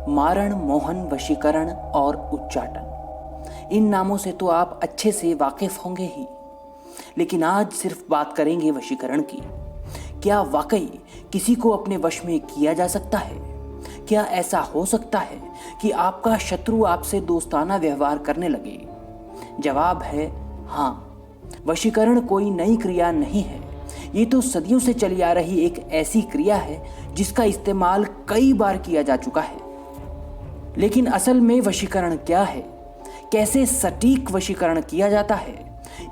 मारण, मोहन, वशीकरण और उच्चाटन। इन नामों से तो आप अच्छे से वाकिफ होंगे ही, लेकिन आज सिर्फ बात करेंगे वशीकरण की। क्या वाकई किसी को अपने वश में किया जा सकता है? क्या ऐसा हो सकता है कि आपका शत्रु आपसे दोस्ताना व्यवहार करने लगे? जवाब है हाँ। वशीकरण कोई नई क्रिया नहीं है, ये तो सदियों से चली आ रही एक ऐसी क्रिया है जिसका इस्तेमाल कई बार किया जा चुका है। लेकिन असल में वशीकरण क्या है, कैसे सटीक वशीकरण किया जाता है,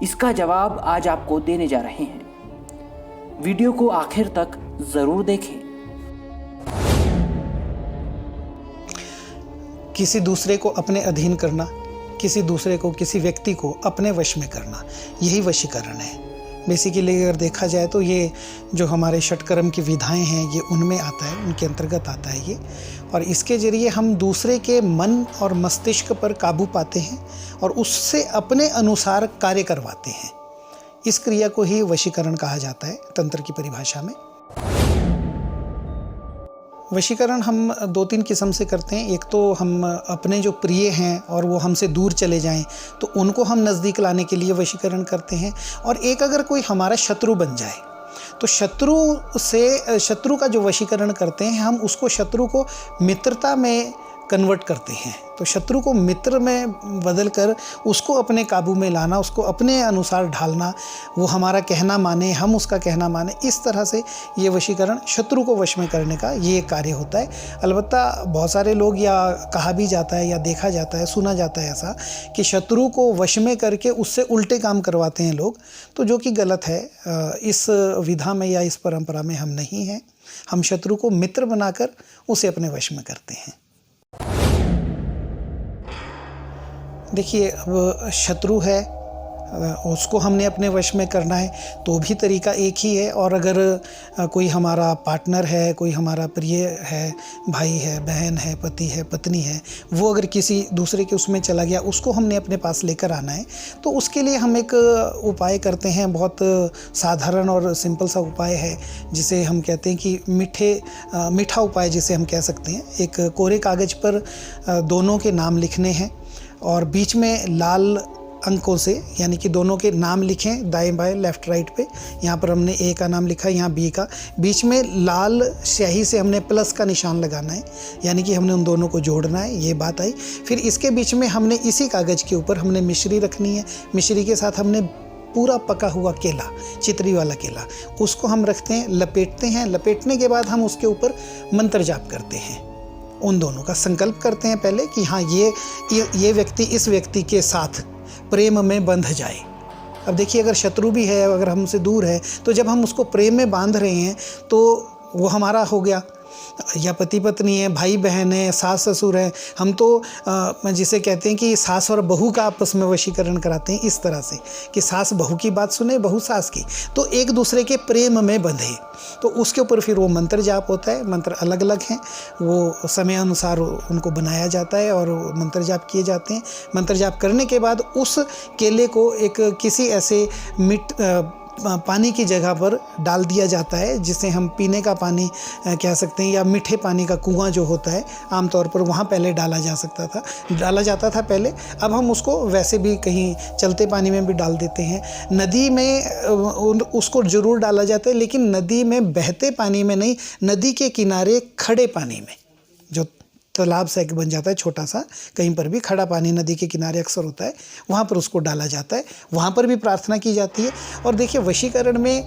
इसका जवाब आज आपको देने जा रहे हैं। वीडियो को आखिर तक जरूर देखें। किसी दूसरे को अपने अधीन करना, किसी दूसरे को, किसी व्यक्ति को अपने वश में करना, यही वशीकरण है। बेसिकली अगर देखा जाए तो ये जो हमारे षटकर्म की विधाएं हैं ये उनमें आता है, उनके अंतर्गत आता है ये। और इसके जरिए हम दूसरे के मन और मस्तिष्क पर काबू पाते हैं और उससे अपने अनुसार कार्य करवाते हैं। इस क्रिया को ही वशीकरण कहा जाता है तंत्र की परिभाषा में। वशीकरण हम 2-3 किस्म से करते हैं। एक तो हम अपने जो प्रिय हैं और वो हमसे दूर चले जाएं तो उनको हम नज़दीक लाने के लिए वशीकरण करते हैं। और एक अगर कोई हमारा शत्रु बन जाए तो शत्रु का जो वशीकरण करते हैं हम उसको शत्रु को मित्रता में कन्वर्ट करते हैं। तो शत्रु को मित्र में बदल कर उसको अपने काबू में लाना, उसको अपने अनुसार ढालना, वो हमारा कहना माने, हम उसका कहना माने, इस तरह से ये वशीकरण शत्रु को वश में करने का ये कार्य होता है। अलबत्ता बहुत सारे लोग, या कहा भी जाता है या देखा जाता है, सुना जाता है ऐसा कि शत्रु को वश में करके उससे उल्टे काम करवाते हैं लोग, तो जो कि गलत है। इस विधा में या इस परंपरा में हम नहीं हैं। हम शत्रु को मित्र बनाकर उसे अपने वश में करते हैं। देखिए, अब शत्रु है, उसको हमने अपने वश में करना है तो भी तरीका एक ही है। और अगर कोई हमारा पार्टनर है, कोई हमारा प्रिय है, भाई है, बहन है, पति है, पत्नी है, वो अगर किसी दूसरे के उसमें चला गया, उसको हमने अपने पास लेकर आना है, तो उसके लिए हम एक उपाय करते हैं। बहुत साधारण और सिंपल सा उपाय है जिसे हम कहते हैं कि मीठा उपाय जिसे हम कह सकते हैं। एक कोरे कागज़ पर दोनों के नाम लिखने हैं और बीच में लाल अंकों से, यानी कि दोनों के नाम लिखें दाएं बाएं, लेफ़्ट राइट पे। यहाँ पर हमने ए का नाम लिखा है, यहाँ बी का। बीच में लाल स्याही से हमने प्लस का निशान लगाना है, यानी कि हमने उन दोनों को जोड़ना है। ये बात आई। फिर इसके बीच में हमने इसी कागज़ के ऊपर हमने मिश्री रखनी है। मिश्री के साथ हमने पूरा पका हुआ केला, चितरी वाला केला, उसको हम रखते हैं, लपेटते हैं। लपेटने के बाद हम उसके ऊपर मंत्र जाप करते हैं। उन दोनों का संकल्प करते हैं पहले कि हाँ, ये व्यक्ति इस व्यक्ति के साथ प्रेम में बंध जाए। अब देखिए, अगर शत्रु भी है, अगर हमसे दूर है, तो जब हम उसको प्रेम में बांध रहे हैं तो वो हमारा हो गया। या पति पत्नी है, भाई बहन है, सास ससुर है, हम तो जिसे कहते हैं कि सास और बहू का आपस में वशीकरण कराते हैं, इस तरह से कि सास बहू की बात सुने, बहू सास की, तो एक दूसरे के प्रेम में बंधे। तो उसके ऊपर फिर वो मंत्र जाप होता है। मंत्र अलग अलग हैं, वो समय अनुसार उनको बनाया जाता है और मंत्र जाप किए जाते हैं। मंत्र जाप करने के बाद उस केले को एक किसी ऐसे पानी की जगह पर डाल दिया जाता है, जिसे हम पीने का पानी कह सकते हैं, या मीठे पानी का कुआं जो होता है, आमतौर पर वहाँ पहले डाला जाता था पहले। अब हम उसको वैसे भी कहीं चलते पानी में भी डाल देते हैं। नदी में उसको ज़रूर डाला जाता है, लेकिन नदी में बहते पानी में नहीं, नदी के किनारे खड़े पानी में, जो तालाब सा एक बन जाता है छोटा सा, कहीं पर भी खड़ा पानी नदी के किनारे अक्सर होता है, वहाँ पर उसको डाला जाता है। वहाँ पर भी प्रार्थना की जाती है। और देखिए, वशीकरण में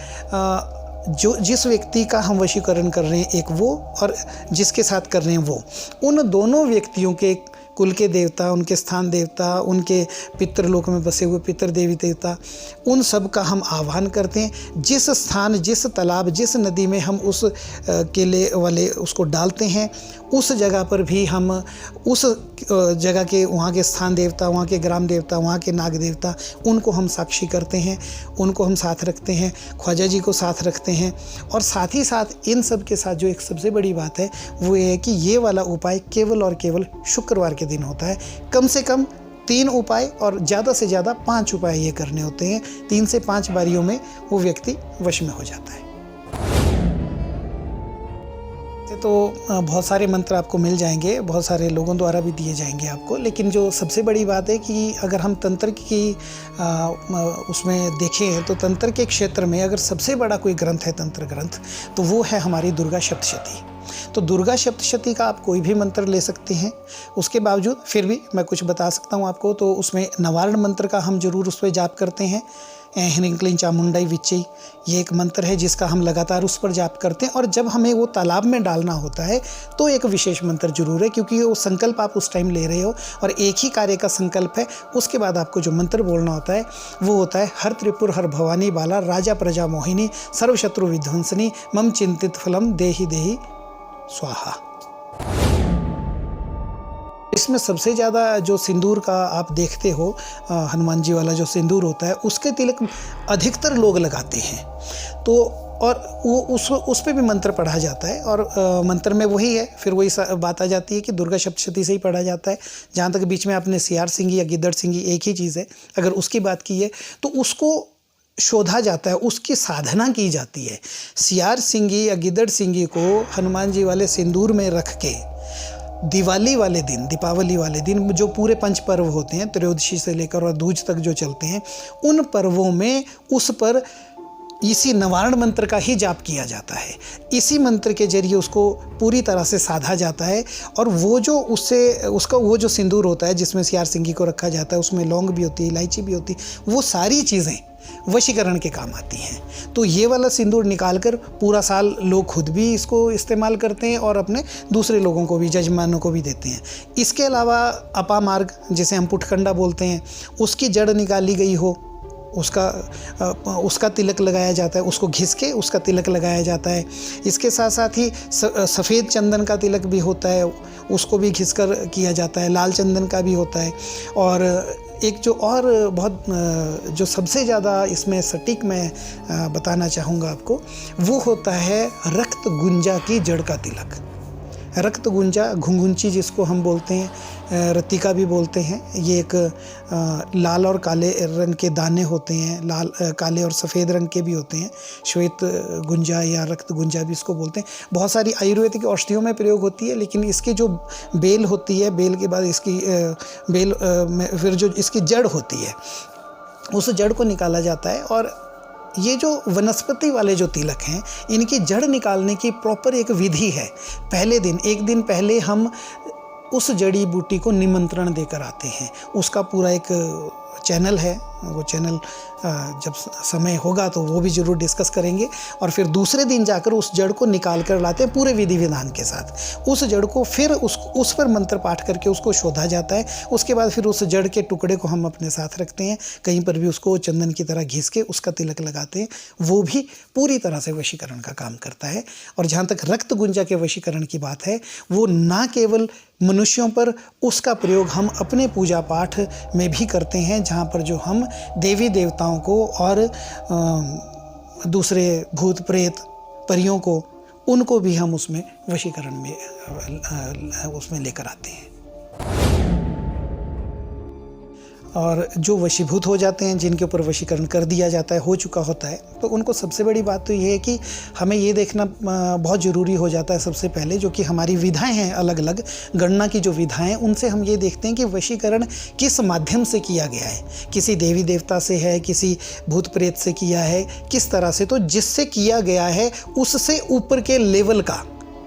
जो जिस व्यक्ति का हम वशीकरण कर रहे हैं, एक वो, और जिसके साथ कर रहे हैं वो, उन दोनों व्यक्तियों के कुल के देवता, उनके स्थान देवता, उनके पितृलोक में बसे हुए पितृ देवी देवता, उन सब का हम आह्वान करते हैं। जिस स्थान, जिस तालाब, जिस नदी में हम उस केले वाले उसको डालते हैं, उस जगह पर भी हम उस जगह के, वहाँ के स्थान देवता, वहाँ के ग्राम देवता, वहाँ के नाग देवता, उनको हम साक्षी करते हैं, उनको हम साथ रखते हैं, ख्वाजा जी को साथ रखते हैं। और साथ ही साथ इन सब के साथ जो एक सबसे बड़ी बात है वो ये है कि ये वाला उपाय केवल और केवल शुक्रवार के दिन होता है। कम से कम 3 उपाय और ज़्यादा से ज़्यादा 5 उपाय ये करने होते हैं। 3 से 5 बारियों में वो व्यक्ति वश में हो जाता है। तो बहुत सारे मंत्र आपको मिल जाएंगे, बहुत सारे लोगों द्वारा भी दिए जाएंगे आपको, लेकिन जो सबसे बड़ी बात है कि अगर हम तंत्र की उसमें देखें तो तंत्र के क्षेत्र में अगर सबसे बड़ा कोई ग्रंथ है तंत्र ग्रंथ, तो वो है हमारी दुर्गा सप्तशती। तो दुर्गा सप्तशती का आप कोई भी मंत्र ले सकते हैं। उसके बावजूद फिर भी मैं कुछ बता सकता हूँ आपको। तो उसमें नवारण मंत्र का हम जरूर उस पर जाप करते हैं। ह्रीं क्लीं चामुंडाई विच्चई, ये एक मंत्र है जिसका हम लगातार उस पर जाप करते हैं। और जब हमें वो तालाब में डालना होता है तो एक विशेष मंत्र जरूर है, क्योंकि वो संकल्प आप उस टाइम ले रहे हो और एक ही कार्य का संकल्प है। उसके बाद आपको जो मंत्र बोलना होता है वो होता है हर त्रिपुर हर भवानी बाला राजा प्रजा मोहिनी सर्वशत्रु विध्वंसनी मम चिंतित फलम देहि देहि स्वाहा। इसमें सबसे ज़्यादा जो सिंदूर का आप देखते हो, हनुमान जी वाला जो सिंदूर होता है उसके तिलक अधिकतर लोग लगाते हैं। तो और वो उस पे भी मंत्र पढ़ा जाता है। और मंत्र में वही है, फिर वही बात आ जाती है कि दुर्गा सप्तशती से ही पढ़ा जाता है। जहाँ तक बीच में आपने सियार सिंगी या गिद्दड़ सिंगी एक ही चीज़ है, अगर उसकी बात की है तो उसको शोधा जाता है, उसकी साधना की जाती है। सियार सिंगी या गिद्दड़ सिंगी को हनुमान जी वाले सिंदूर में रख के दिवाली वाले दिन, दीपावली वाले दिन जो पूरे पंच पर्व होते हैं, त्रयोदशी से लेकर और दूज तक जो चलते हैं, उन पर्वों में उस पर इसी नवारण मंत्र का ही जाप किया जाता है। इसी मंत्र के जरिए उसको पूरी तरह से साधा जाता है। और वो जो उसका वो जो सिंदूर होता है जिसमें सियार सिंगी को रखा जाता है, उसमें लौंग भी होती है, इलायची भी होती है, वो सारी चीज़ें वशीकरण के काम आती हैं। तो ये वाला सिंदूर निकालकर पूरा साल लोग खुद भी इसको इस्तेमाल करते हैं और अपने दूसरे लोगों को भी, जजमानों को भी देते हैं। इसके अलावा अपामार्ग, जिसे हम पुटखंडा बोलते हैं, उसकी जड़ निकाली गई हो, उसका तिलक लगाया जाता है, उसको घिस के उसका तिलक लगाया जाता है। इसके साथ साथ ही सफ़ेद चंदन का तिलक भी होता है, उसको भी घिस कर किया जाता है। लाल चंदन का भी होता है। और एक जो और बहुत जो सबसे ज़्यादा इसमें सटीक मैं बताना चाहूँगा आपको, वो होता है रक्त गुंजा की जड़ का तिलक। रक्त गुंजा, घुंघुंची जिसको हम बोलते हैं, रत्तिका भी बोलते हैं। ये एक लाल और काले रंग के दाने होते हैं, लाल काले और सफ़ेद रंग के भी होते हैं। श्वेत गुंजा या रक्त गुंजा भी इसको बोलते हैं। बहुत सारी आयुर्वेदिक औषधियों में प्रयोग होती है, लेकिन इसकी जो बेल होती है, बेल के बाद इसकी बेल में फिर जो इसकी जड़ होती है, उस जड़ को निकाला जाता है। और ये जो वनस्पति वाले जो तिलक हैं, इनकी जड़ निकालने की प्रॉपर एक विधि है। पहले दिन, एक दिन पहले हम उस जड़ी बूटी को निमंत्रण देकर आते हैं। उसका पूरा एक चैनल है, वो चैनल जब समय होगा तो वो भी ज़रूर डिस्कस करेंगे। और फिर दूसरे दिन जाकर उस जड़ को निकाल कर लाते हैं पूरे विधि विधान के साथ। उस जड़ को फिर उस पर मंत्र पाठ करके उसको शोधा जाता है। उसके बाद फिर उस जड़ के टुकड़े को हम अपने साथ रखते हैं, कहीं पर भी उसको चंदन की तरह घिस के उसका तिलक लगाते हैं। वो भी पूरी तरह से वशीकरण का काम करता है। और जहाँ तक रक्त गुंजा के वशीकरण की बात है, वो ना केवल मनुष्यों पर, उसका प्रयोग हम अपने पूजा पाठ में भी करते हैं, जहाँ पर जो हम देवी देवताओं को और दूसरे भूत प्रेत परियों को, उनको भी हम उसमें वशीकरण में उसमें लेकर आते हैं। और जो वशीभूत हो जाते हैं, जिनके ऊपर वशीकरण कर दिया जाता है, हो चुका होता है, तो उनको सबसे बड़ी बात तो ये है कि हमें ये देखना बहुत ज़रूरी हो जाता है सबसे पहले, जो कि हमारी विधाएं हैं, अलग अलग गणना की जो विधाएं हैं, उनसे हम ये देखते हैं कि वशीकरण किस माध्यम से किया गया है। किसी देवी देवता से है, किसी भूत प्रेत से किया है, किस तरह से। तो जिससे किया गया है उससे ऊपर के लेवल का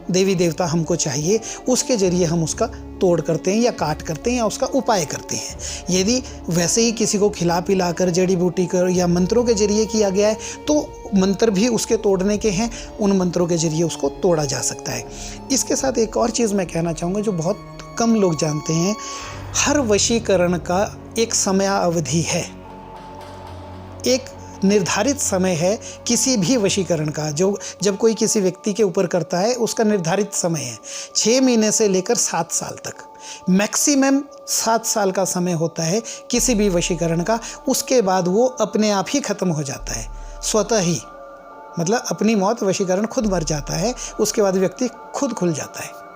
देवी देवता हमको चाहिए, उसके जरिए हम उसका तोड़ करते हैं या काट करते हैं या उसका उपाय करते हैं। यदि वैसे ही किसी को खिला पिला कर, जड़ी बूटी कर या मंत्रों के जरिए किया गया है, तो मंत्र भी उसके तोड़ने के हैं, उन मंत्रों के जरिए उसको तोड़ा जा सकता है। इसके साथ एक और चीज़ मैं कहना चाहूँगा जो बहुत कम लोग जानते हैं, हर वशीकरण का एक समयावधि है, एक निर्धारित समय है किसी भी वशीकरण का। जो जब कोई किसी व्यक्ति के ऊपर करता है, उसका निर्धारित समय है 6 महीने से लेकर 7 साल तक। मैक्सिमम 7 साल का समय होता है किसी भी वशीकरण का। उसके बाद वो अपने आप ही ख़त्म हो जाता है, स्वतः ही, मतलब अपनी मौत, वशीकरण खुद मर जाता है। उसके बाद व्यक्ति खुद खुल जाता है।